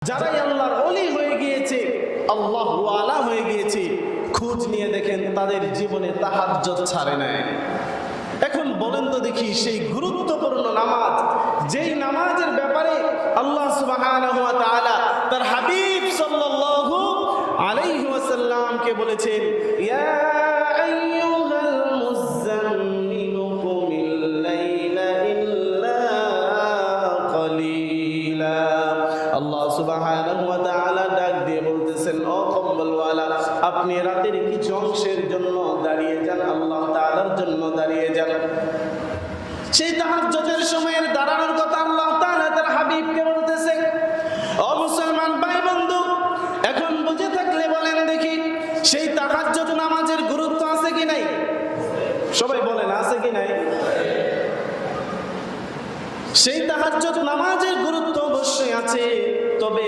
যারাই আল্লাহর ওলি হয়ে গিয়েছে, আল্লাহ ওয়ালা হয়ে গিয়েছে, খোঁজ নিয়ে দেখেন তাদের জীবনে তাহাজ্জুদ ছাড়ে নাই। এখন বলেন তো দেখি, সেই গুরুত্বপূর্ণ নামাজ, যেই নামাজের ব্যাপারে আল্লাহ সুবহানাহু ওয়া তাআলা তার হাবিব সাল্লাল্লাহু আলাইহি ওয়াসাল্লামকে বলেছেন, ইয়া আইয়ুহাল মুযাম্মিলু কুমিল লাইলা ইল্লা কালিলা। আল্লাহ সুবহানাহু ওয়া তাআলা ডাক দিয়ে বলতেছেন, ও কম্বলওয়ালা, আপনি রাতের কিছু অংশের জন্য দাঁড়িয়ে যান, আল্লাহ তাআলার জন্য দাঁড়িয়ে যান। সেই তাহাজ্জুদের সময়ের দাঁড়ানোর কথা আল্লাহ তাআলা তার হাবিবকে বলতেছেন। ও মুসলমান ভাই বন্ধু, এখন বুঝে থাকলে বলেন দেখি, সেই তাহাজ্জুদ নামাজের গুরুত্ব আছে কি নাই? সবাই বলেন, আছে কি নাই? সেই তাহাজ্জুদ নামাজের গুরুত্ব অবশ্যই আছে, তবে